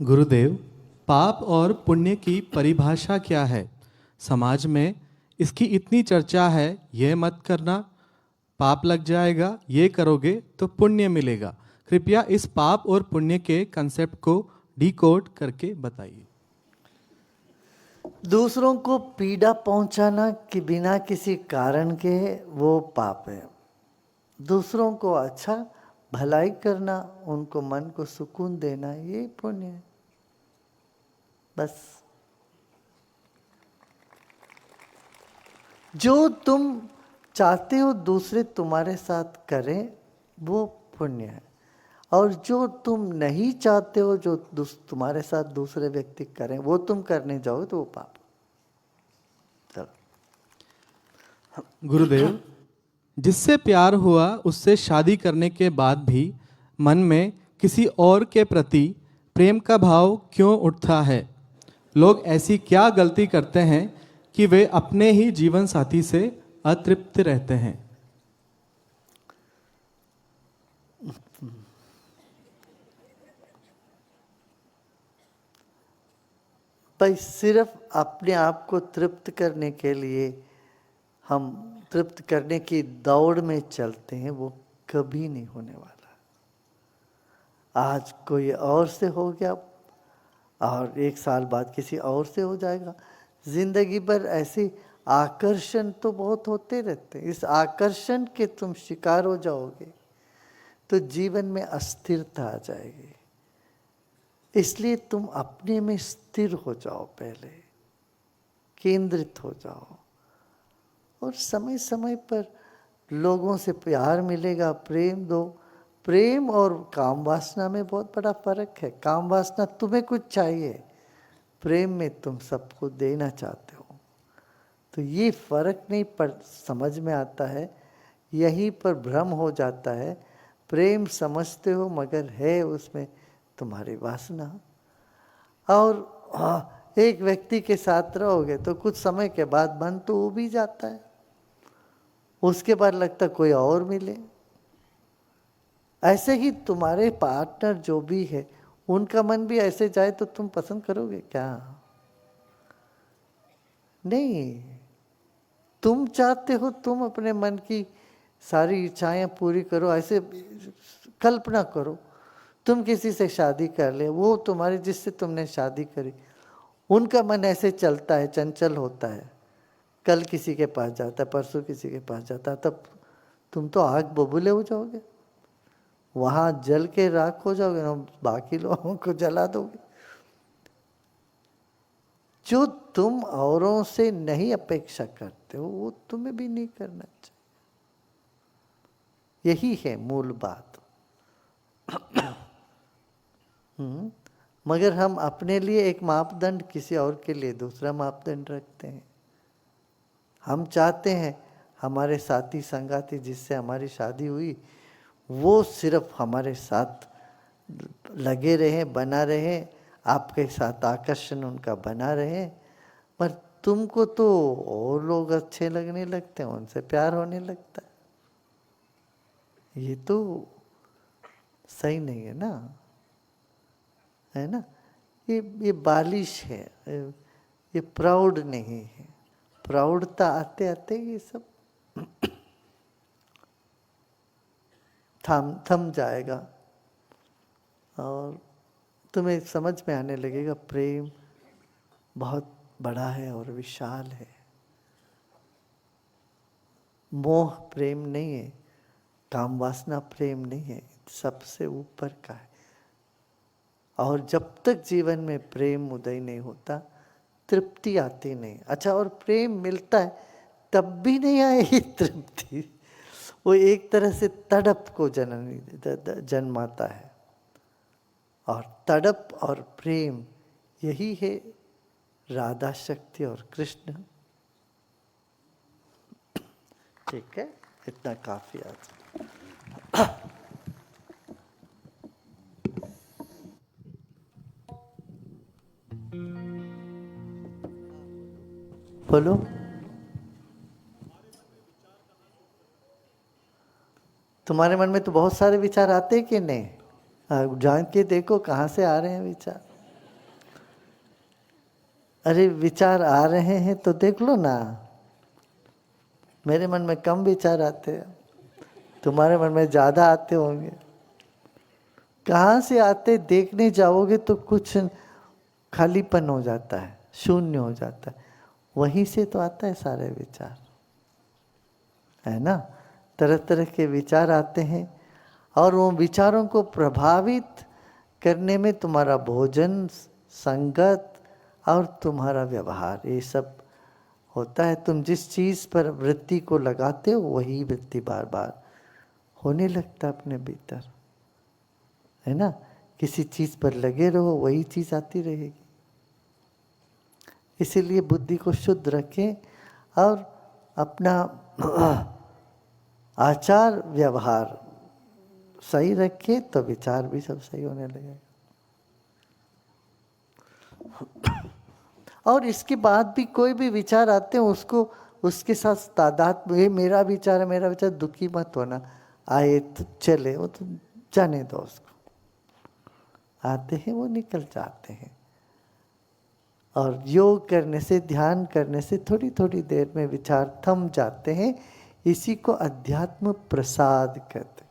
गुरुदेव, पाप और पुण्य की परिभाषा क्या है? समाज में इसकी इतनी चर्चा है, यह मत करना, पाप लग जाएगा, ये करोगे तो पुण्य मिलेगा। कृपया इस पाप और पुण्य के कंसेप्ट को डिकोड करके बताइए। दूसरों को पीड़ा पहुंचाना कि बिना किसी कारण के वो पाप है। दूसरों को अच्छा भलाई करना, उनको मन को सुकून देना, ये पुण्य है। बस जो तुम चाहते हो दूसरे तुम्हारे साथ करें वो पुण्य है, और जो तुम नहीं चाहते हो जो तुम्हारे साथ दूसरे व्यक्ति करें वो तुम करने जाओ तो वो पाप। चलो। गुरुदेव, जिससे प्यार हुआ उससे शादी करने के बाद भी मन में किसी और के प्रति प्रेम का भाव क्यों उठता है? लोग ऐसी क्या गलती करते हैं कि वे अपने ही जीवन साथी से अतृप्त रहते हैं? भाई सिर्फ अपने आप को तृप्त करने के लिए हम तृप्त करने की दौड़ में चलते हैं, वो कभी नहीं होने वाला। आज कोई और से हो गया और एक साल बाद किसी और से हो जाएगा। जिंदगी भर ऐसे आकर्षण तो बहुत होते रहते हैं। इस आकर्षण के तुम शिकार हो जाओगे तो जीवन में अस्थिरता आ जाएगी। इसलिए तुम अपने में स्थिर हो जाओ, पहले केंद्रित हो जाओ, और समय समय पर लोगों से प्यार मिलेगा, प्रेम दो। प्रेम और काम वासना में बहुत बड़ा फर्क है। काम वासना तुम्हें कुछ चाहिए, प्रेम में तुम सबको देना चाहते हो। तो ये फर्क नहीं पर समझ में आता है, यहीं पर भ्रम हो जाता है। प्रेम समझते हो मगर है उसमें तुम्हारी वासना। और एक व्यक्ति के साथ रहोगे तो कुछ समय के बाद मन तो उब ही जाता है, उसके बाद लगता कोई और मिले। ऐसे ही तुम्हारे पार्टनर जो भी है उनका मन भी ऐसे जाए तो तुम पसंद करोगे क्या? नहीं, तुम चाहते हो तुम अपने मन की सारी इच्छाएं पूरी करो। ऐसे कल्पना करो तुम किसी से शादी कर ले, वो तुम्हारे जिससे तुमने शादी करी उनका मन ऐसे चलता है, चंचल होता है, कल किसी के पास जाता है, परसों किसी के पास जाता है, तब तुम तो आग बबूले हो जाओगे, वहां जल के राख हो जाओगे ना, बाकी लोगों को जला दोगे। जो तुम औरों से नहीं अपेक्षा करते हो वो तुम्हें भी नहीं करना चाहिए। यही है मूल बात। मगर हम अपने लिए एक मापदंड, किसी और के लिए दूसरा मापदंड रखते हैं। हम चाहते हैं हमारे साथी संगाती जिससे हमारी शादी हुई वो सिर्फ हमारे साथ लगे रहें, बना रहें, आपके साथ आकर्षण उनका बना रहे। पर तुमको तो और लोग अच्छे लगने लगते हैं, उनसे प्यार होने लगता है। ये तो सही नहीं है ना, है ना? ये बालिश है, ये प्राउड नहीं है। प्राउडता आते आते ये सब थम जाएगा और तुम्हें समझ में आने लगेगा प्रेम बहुत बड़ा है और विशाल है। मोह प्रेम नहीं है, काम वासना प्रेम नहीं है, सबसे ऊपर का है। और जब तक जीवन में प्रेम उदय नहीं होता तृप्ति आती नहीं। अच्छा, और प्रेम मिलता है तब भी नहीं आएगी तृप्ति, वो एक तरह से तड़प को जन्माता है। और तड़प और प्रेम यही है राधा शक्ति और कृष्ण। ठीक है, इतना काफी आज। बोलो। तुम्हारे मन में तो बहुत सारे विचार आते हैं कि नहीं? जान के देखो कहाँ से आ रहे हैं विचार। अरे विचार आ रहे हैं तो देख लो ना। मेरे मन में कम विचार आते हैं, तुम्हारे मन में ज़्यादा आते होंगे। कहाँ से आते देखने जाओगे तो कुछ खालीपन हो जाता है, शून्य हो जाता है। वहीं से तो आता है सारे विचार, है ना। तरह तरह के विचार आते हैं और वो विचारों को प्रभावित करने में तुम्हारा भोजन, संगत और तुम्हारा व्यवहार, ये सब होता है। तुम जिस चीज़ पर वृत्ति को लगाते हो वही वृत्ति बार बार होने लगता अपने भीतर, है ना। किसी चीज़ पर लगे रहो वही चीज़ आती रहेगी। इसीलिए बुद्धि को शुद्ध रखें और अपना आचार व्यवहार सही रखे तो विचार भी सब सही होने लगेगा। और इसके बाद भी कोई भी विचार आते हैं उसको उसके साथ तादात्म्य, ये मेरा विचार है, मेरा विचार, दुखी मत होना। आए तो चले, वो तो जाने दो उसको। आते हैं वो निकल जाते हैं। और योग करने से, ध्यान करने से थोड़ी थोड़ी देर में विचार थम जाते हैं। इसी को अध्यात्म प्रसाद कहते हैं।